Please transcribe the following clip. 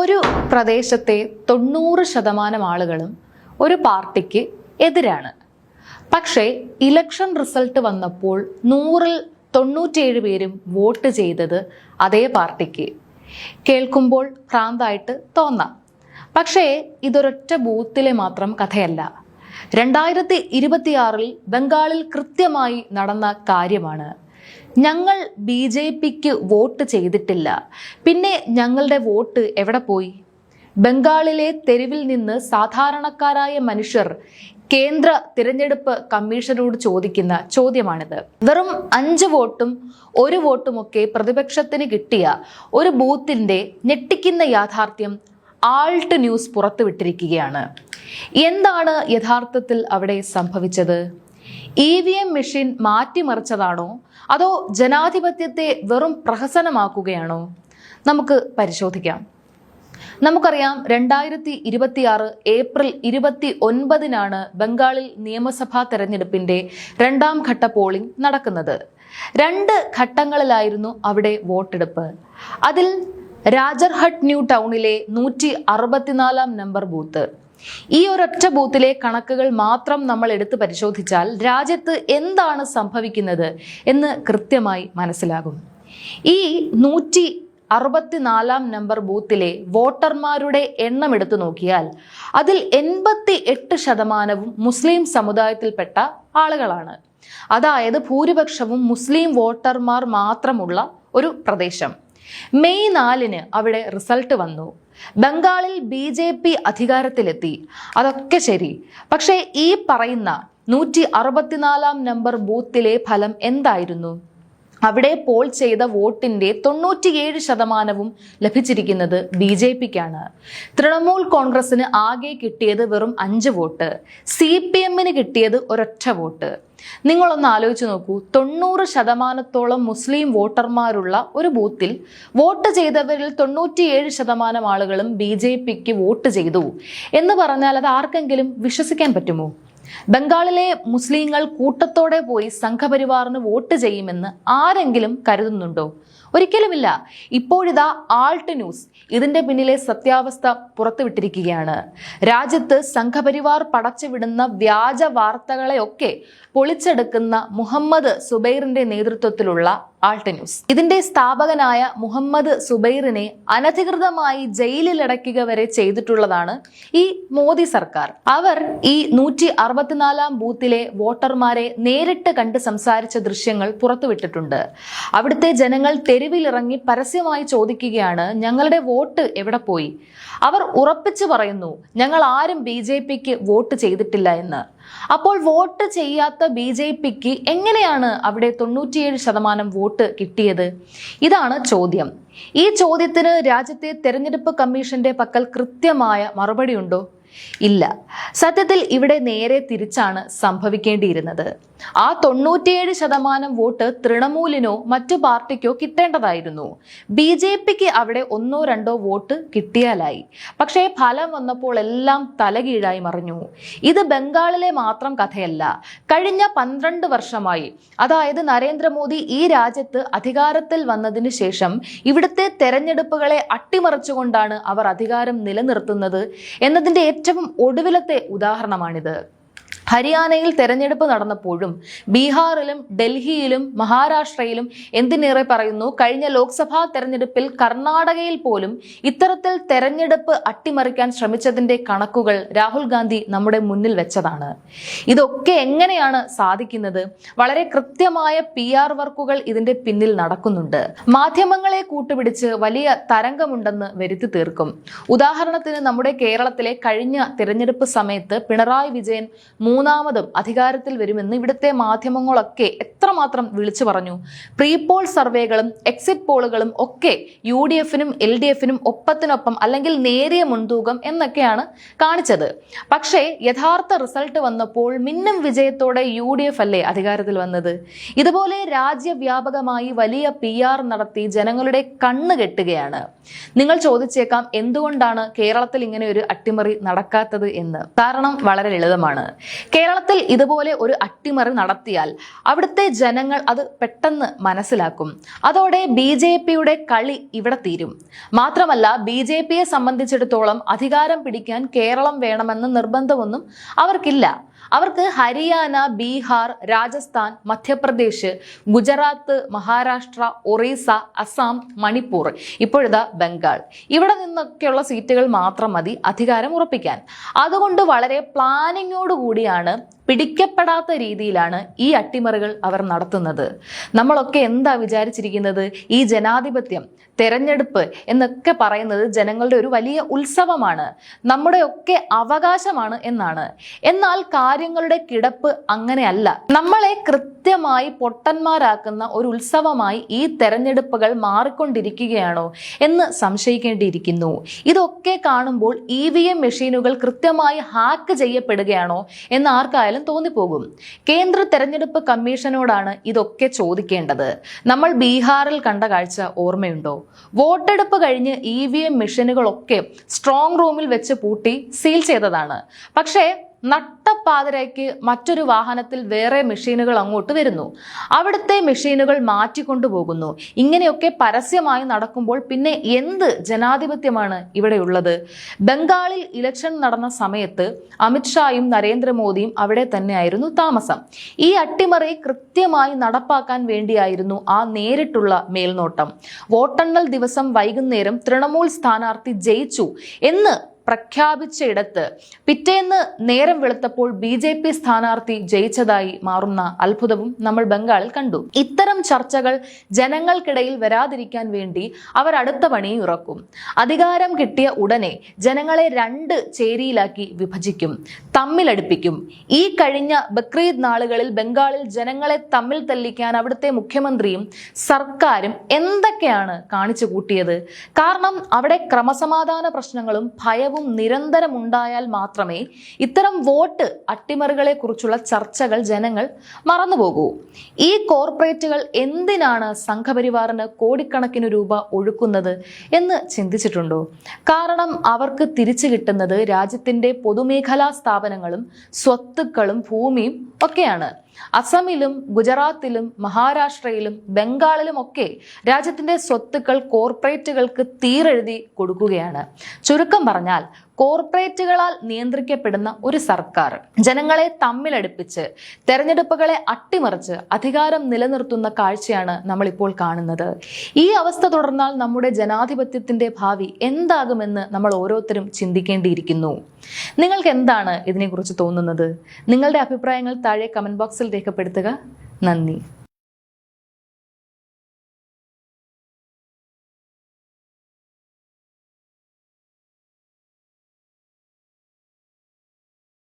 ഒരു പ്രദേശത്തെ 90% ആളുകളും ഒരു പാർട്ടിക്ക് എതിരാണ്. പക്ഷേ ഇലക്ഷൻ റിസൾട്ട് വന്നപ്പോൾ 100-ൽ 97 പേരും വോട്ട് ചെയ്തത് അതേ പാർട്ടിക്ക്. കേൾക്കുമ്പോൾ ഭ്രാന്തായിട്ട് തോന്നാം. പക്ഷേ ഇതൊരൊറ്റ ബൂത്തിലെ മാത്രം കഥയല്ല. 2026-ൽ ബംഗാളിൽ കൃത്യമായി നടന്ന കാര്യമാണ്. ഞങ്ങൾ BJPക്ക് വോട്ട് ചെയ്തിട്ടില്ല, പിന്നെ ഞങ്ങളുടെ വോട്ട് എവിടെ പോയി? ബംഗാളിലെ തെരുവിൽ നിന്ന് സാധാരണക്കാരായ മനുഷ്യർ കേന്ദ്ര തിരഞ്ഞെടുപ്പ് കമ്മീഷനോട് ചോദിക്കുന്ന ചോദ്യമാണിത്. വെറും 5 വോട്ടും 1 വോട്ടുമൊക്കെ പ്രതിപക്ഷത്തിന് കിട്ടിയ ഒരു ബൂത്തിന്റെ ഞെട്ടിക്കുന്ന യാഥാർത്ഥ്യം ആൾട്ട് ന്യൂസ് പുറത്തുവിട്ടിരിക്കുകയാണ്. എന്താണ് യഥാർത്ഥത്തിൽ അവിടെ സംഭവിച്ചത്? EVM മെഷീൻ മാറ്റിമറിച്ചതാണോ, അതോ ജനാധിപത്യത്തെ വെറും പ്രഹസനമാക്കുകയാണോ? നമുക്ക് പരിശോധിക്കാം. നമുക്കറിയാം, 2026 ഏപ്രിൽ 29-നാണ് ബംഗാളിൽ നിയമസഭാ തെരഞ്ഞെടുപ്പിന്റെ 2ാം ഘട്ട പോളിംഗ് നടക്കുന്നത്. 2 ഘട്ടങ്ങളിലായിരുന്നു അവിടെ വോട്ടെടുപ്പ്. അതിൽ രാജർഹട്ട് ന്യൂ ടൗണിലെ 164-ാം നമ്പർ ബൂത്ത്. ഈ ഒരൊറ്റ ബൂത്തിലെ കണക്കുകൾ മാത്രം നമ്മൾ എടുത്ത് പരിശോധിച്ചാൽ രാജ്യത്ത് എന്താണ് സംഭവിക്കുന്നത് എന്ന് കൃത്യമായി മനസ്സിലാകും. ഈ 164-ാം നമ്പർ ബൂത്തിലെ വോട്ടർമാരുടെ എണ്ണം എടുത്തു നോക്കിയാൽ അതിൽ 88% മുസ്ലിം സമുദായത്തിൽപ്പെട്ട ആളുകളാണ്. അതായത് ഭൂരിപക്ഷവും മുസ്ലിം വോട്ടർമാർ മാത്രമുള്ള ഒരു പ്രദേശം. മെയ് 4-ന് അവിടെ റിസൾട്ട് വന്നു. ബംഗാളിൽ BJP അധികാരത്തിലെത്തി. അതൊക്കെ ശരി. പക്ഷേ ഈ പറയുന്ന 164-ാം നമ്പർ ബൂത്തിലെ ഫലം എന്തായിരുന്നു? അവിടെ പോൾ ചെയ്ത വോട്ടിന്റെ 97% ലഭിച്ചിരിക്കുന്നത് BJPക്കാണ്. തൃണമൂൽ കോൺഗ്രസിന് ആകെ കിട്ടിയത് വെറും 5 വോട്ട്. CPMന് കിട്ടിയത് ഒരൊറ്റ വോട്ട്. നിങ്ങളൊന്ന് ആലോചിച്ച് നോക്കൂ. 90%-ഓളം മുസ്ലിം വോട്ടർമാരുള്ള ഒരു ബൂത്തിൽ വോട്ട് ചെയ്തവരിൽ 97% ആളുകളും BJPക്ക് വോട്ട് ചെയ്തു എന്ന് പറഞ്ഞാൽ അത് ആർക്കെങ്കിലും വിശ്വസിക്കാൻ പറ്റുമോ? ബംഗാളിലെ മുസ്ലിങ്ങൾ കൂട്ടത്തോടെ പോയി സംഘപരിവാറിന് വോട്ട് ചെയ്യുമെന്ന് ആരെങ്കിലും കരുതുന്നുണ്ടോ? ഒരിക്കലുമില്ല. ഇപ്പോഴിതാ ആൾട്ട് ന്യൂസ് ഇതിന്റെ പിന്നിലെ സത്യാവസ്ഥ പുറത്തുവിട്ടിരിക്കുകയാണ്. രാജ്യത്ത് സംഘപരിവാർ പടച്ചുവിടുന്ന വ്യാജ വാർത്തകളെയൊക്കെ പൊളിച്ചെടുക്കുന്ന മുഹമ്മദ് സുബൈറിന്റെ നേതൃത്വത്തിലുള്ള ആൾട്ട് ന്യൂസ്. ഇതിന്റെ സ്ഥാപകനായ മുഹമ്മദ് സുബൈറിനെ അനധികൃതമായി ജയിലിലടയ്ക്കുക വരെ ചെയ്തിട്ടുള്ളതാണ് ഈ മോദി സർക്കാർ. അവർ ഈ 164-ാം ബൂത്തിലെ വോട്ടർമാരെ നേരിട്ട് കണ്ട് സംസാരിച്ച ദൃശ്യങ്ങൾ പുറത്തുവിട്ടിട്ടുണ്ട്. അവിടുത്തെ ജനങ്ങൾ തെരുവിലിറങ്ങി പരസ്യമായി ചോദിക്കുകയാണ്, ഞങ്ങളുടെ വോട്ട് എവിടെ പോയി? അവർ ഉറപ്പിച്ചു പറയുന്നു, ഞങ്ങൾ ആരും BJPക്ക് വോട്ട് ചെയ്തിട്ടില്ല എന്ന്. അപ്പോൾ വോട്ട് ചെയ്യാത്ത BJPക്ക് എങ്ങനെയാണ് അവിടെ 97% വോട്ട് കിട്ടിയത്? ഇതാണ് ചോദ്യം. ഈ ചോദ്യത്തിന് രാജ്യത്തെ തെരഞ്ഞെടുപ്പ് കമ്മീഷന്റെ പക്കൽ കൃത്യമായ മറുപടി ഉണ്ടോ? ഇല്ല. സത്യത്തിൽ ഇവിടെ നേരെ തിരിച്ചാണ് സംഭവിക്കേണ്ടിയിരുന്നത്. ആ 97% വോട്ട് തൃണമൂലിനോ മറ്റു പാർട്ടിക്കോ കിട്ടേണ്ടതായിരുന്നു. BJPക്ക് അവിടെ 1-2 വോട്ട് കിട്ടിയാലായി. പക്ഷേ ഫലം വന്നപ്പോൾ എല്ലാം തലകീഴായി മറിഞ്ഞു. ഇത് ബംഗാളിലെ മാത്രം കഥയല്ല. കഴിഞ്ഞ 12 വർഷമായി, അതായത് നരേന്ദ്രമോദി ഈ രാജ്യത്ത് അധികാരത്തിൽ വന്നതിന് ശേഷം ഇവിടുത്തെ തെരഞ്ഞെടുപ്പുകളെ അട്ടിമറിച്ചുകൊണ്ടാണ് അവർ അധികാരം നിലനിർത്തുന്നത് എന്നതിന്റെ ഏറ്റവും ഒടുവിലത്തെ ഉദാഹരണമാണിത്. ഹരിയാനയിൽ തെരഞ്ഞെടുപ്പ് നടന്നപ്പോഴും ബീഹാറിലും ഡൽഹിയിലും മഹാരാഷ്ട്രയിലും എന്തിനേറെ പറയുന്നു, കഴിഞ്ഞ ലോക്സഭാ തെരഞ്ഞെടുപ്പിൽ കർണാടകയിൽ പോലും ഇത്തരത്തിൽ തെരഞ്ഞെടുപ്പ് അട്ടിമറിക്കാൻ ശ്രമിച്ചതിന്റെ കണക്കുകൾ രാഹുൽ ഗാന്ധി നമ്മുടെ മുന്നിൽ വെച്ചതാണ്. ഇതൊക്കെ എങ്ങനെയാണ് സാധിക്കുന്നത്? വളരെ കൃത്യമായ PR വർക്കുകൾ ഇതിന്റെ പിന്നിൽ നടക്കുന്നുണ്ട്. മാധ്യമങ്ങളെ കൂട്ടുപിടിച്ച് വലിയ തരംഗമുണ്ടെന്ന് വരുത്തി തീർക്കും. ഉദാഹരണത്തിന് നമ്മുടെ കേരളത്തിലെ കഴിഞ്ഞ തിരഞ്ഞെടുപ്പ് സമയത്ത് പിണറായി വിജയൻ 3ാമതും അധികാരത്തിൽ വരുമെന്ന് ഇവിടുത്തെ മാധ്യമങ്ങളൊക്കെ എത്രമാത്രം വിളിച്ചു പറഞ്ഞു. പ്രീപോൾ സർവേകളും എക്സിറ്റ് പോളുകളും ഒക്കെ UDFനും LDFനും ഒപ്പത്തിനൊപ്പം അല്ലെങ്കിൽ നേരിയ മുൻതൂക്കം എന്നൊക്കെയാണ് കാണിച്ചത്. പക്ഷേ യഥാർത്ഥ റിസൾട്ട് വന്നപ്പോൾ മിന്നും വിജയത്തോടെ UDF അല്ലേ അധികാരത്തിൽ വന്നത്? ഇതുപോലെ രാജ്യവ്യാപകമായി വലിയ PR നടത്തി ജനങ്ങളുടെ കണ്ണ് കെട്ടുകയാണ്. നിങ്ങൾ ചോദിച്ചേക്കാം, എന്തുകൊണ്ടാണ് കേരളത്തിൽ ഇങ്ങനെ ഒരു അട്ടിമറി നടക്കാത്തത് എന്ന്. കാരണം വളരെ ലളിതമാണ്. കേരളത്തിൽ ഇതുപോലെ ഒരു അട്ടിമറി നടത്തിയാൽ അവിടുത്തെ ജനങ്ങൾ അത് പെട്ടെന്ന് മനസ്സിലാക്കും. അതോടെ BJPയുടെ കളി ഇവിടെ തീരും. മാത്രമല്ല BJPയെ സംബന്ധിച്ചിടത്തോളം അധികാരം പിടിക്കാൻ കേരളം വേണമെന്ന നിർബന്ധമൊന്നും അവർക്കില്ല. അവർക്ക് ഹരിയാന, ബീഹാർ, രാജസ്ഥാൻ, മധ്യപ്രദേശ്, ഗുജറാത്ത്, മഹാരാഷ്ട്ര, ഒറീസ, അസം, മണിപ്പൂർ, ഇപ്പോഴിതാ ബംഗാൾ, ഇവിടെ നിന്നൊക്കെയുള്ള സീറ്റുകൾ മാത്രം മതി അധികാരം ഉറപ്പിക്കാൻ. അതുകൊണ്ട് വളരെ പ്ലാനിങ്ങോട് കൂടിയാണ്, പിടിക്കപ്പെടാത്ത രീതിയിലാണ് ഈ അട്ടിമറികൾ അവർ നടത്തുന്നത്. നമ്മളൊക്കെ എന്താ വിചാരിച്ചിരിക്കുന്നത്? ഈ ജനാധിപത്യം, തെരഞ്ഞെടുപ്പ് എന്നൊക്കെ പറയുന്നത് ജനങ്ങളുടെ ഒരു വലിയ ഉത്സവമാണ്, നമ്മുടെയൊക്കെ അവകാശമാണ് എന്നാണ്. എന്നാൽ കാര്യങ്ങളുടെ കിടപ്പ് അങ്ങനെയല്ല. നമ്മളെ കൃത്യമായി പൊട്ടന്മാരാക്കുന്ന ഒരു ഉത്സവമായി ഈ തെരഞ്ഞെടുപ്പുകൾ മാറിക്കൊണ്ടിരിക്കുകയാണോ എന്ന് സംശയിക്കേണ്ടിയിരിക്കുന്നു. ഇതൊക്കെ കാണുമ്പോൾ EVM മെഷീനുകൾ കൃത്യമായി ഹാക്ക് ചെയ്യപ്പെടുകയാണോ എന്ന് ആർക്കായാലും തോന്നിപ്പോകും. കേന്ദ്ര തെരഞ്ഞെടുപ്പ് കമ്മീഷനോടാണ് ഇതൊക്കെ ചോദിക്കേണ്ടത്. നമ്മൾ ബീഹാറിൽ കണ്ട കാഴ്ച ഓർമ്മയുണ്ടോ? വോട്ടെടുപ്പ് കഴിഞ്ഞ് EVM മെഷീനുകളൊക്കെ സ്ട്രോങ് റൂമിൽ വെച്ച് പൂട്ടി സീൽ ചെയ്തതാണ്. പക്ഷേ നട്ടപ്പാതിരയ്ക്ക് മറ്റൊരു വാഹനത്തിൽ വേറെ മെഷീനുകൾ അങ്ങോട്ട് വരുന്നു. അവിടുത്തെ മെഷീനുകൾ മാറ്റിക്കൊണ്ടുപോകുന്നു. ഇങ്ങനെയൊക്കെ പരസ്യമായി നടക്കുമ്പോൾ പിന്നെ എന്ത് ജനാധിപത്യമാണ് ഇവിടെയുള്ളത്? ബംഗാളിൽ ഇലക്ഷൻ നടന്ന സമയത്ത് അമിത്ഷായും നരേന്ദ്രമോദിയും അവിടെ തന്നെയായിരുന്നു താമസം. ഈ അട്ടിമറി കൃത്യമായി നടപ്പാക്കാൻ വേണ്ടിയായിരുന്നു ആ നേരിട്ടുള്ള മേൽനോട്ടം. വോട്ടെണ്ണൽ ദിവസം വൈകുന്നേരം തൃണമൂൽ സ്ഥാനാർത്ഥി ജയിച്ചു എന്ന് പ്രഖ്യാപിച്ചയിടത്ത് പിറ്റേന്ന് നേരം വെളുത്തപ്പോൾ BJP സ്ഥാനാർത്ഥി ജയിച്ചതായി മാറുന്ന അത്ഭുതവും നമ്മൾ ബംഗാളിൽ കണ്ടു. ഇത്തരം ചർച്ചകൾ ജനങ്ങൾക്കിടയിൽ വരാതിരിക്കാൻ വേണ്ടി അവർ അടുത്ത പണി ഇറക്കും. അധികാരം കിട്ടിയ ഉടനെ ജനങ്ങളെ 2 ചേരിയിലാക്കി വിഭജിക്കും, തമ്മിലടുപ്പിക്കും. ഈ കഴിഞ്ഞ ബക്രീദ് നാളുകളിൽ ബംഗാളിൽ ജനങ്ങളെ തമ്മിൽ തല്ലിക്കാൻ അവിടുത്തെ മുഖ്യമന്ത്രിയും സർക്കാരും എന്തൊക്കെയാണ് കാണിച്ചു കൂട്ടിയത്? കാരണം അവിടെ ക്രമസമാധാന പ്രശ്നങ്ങളും ഭയവും നിരന്തരം ഉണ്ടായാൽ മാത്രമേ ഇത്തരം വോട്ട് അട്ടിമറികളെ കുറിച്ചുള്ള ചർച്ചകൾ ജനങ്ങൾ മറന്നുപോകൂ. ഈ കോർപ്പറേറ്റുകൾ എന്തിനാണ് സംഘപരിവാറിന് കോടിക്കണക്കിന് രൂപ ഒഴുക്കുന്നത് എന്ന് ചിന്തിച്ചിട്ടുണ്ടോ? കാരണം അവർക്ക് തിരിച്ചു കിട്ടുന്നത് രാജ്യത്തിന്റെ പൊതുമേഖലാ സ്ഥാപനങ്ങളും സ്വത്തുക്കളും ഭൂമിയും ഒക്കെയാണ്. അസമിലും ഗുജറാത്തിലും മഹാരാഷ്ട്രയിലും ബംഗാളിലും ഒക്കെ രാജ്യത്തിന്റെ സ്വത്തുക്കൾ കോർപ്പറേറ്റുകൾക്ക് തീരെഴുതി കൊടുക്കുകയാണ്. ചുരുക്കം പറഞ്ഞാൽ കോർപ്പറേറ്റുകളാൽ നിയന്ത്രിക്കപ്പെടുന്ന ഒരു സർക്കാർ ജനങ്ങളെ തമ്മിലടുപ്പിച്ച് തെരഞ്ഞെടുപ്പുകളെ അട്ടിമറിച്ച് അധികാരം നിലനിർത്തുന്ന കാഴ്ചയാണ് നമ്മളിപ്പോൾ കാണുന്നത്. ഈ അവസ്ഥ തുടർന്നാൽ നമ്മുടെ ജനാധിപത്യത്തിന്റെ ഭാവി എന്താകുമെന്ന് നമ്മൾ ഓരോരുത്തരും ചിന്തിക്കേണ്ടിയിരിക്കുന്നു. നിങ്ങൾക്ക് എന്താണ് ഇതിനെക്കുറിച്ച് തോന്നുന്നത്? നിങ്ങളുടെ അഭിപ്രായങ്ങൾ താഴെ കമന്റ് ബോക്സിൽ രേഖപ്പെടുത്തുക. നന്ദി.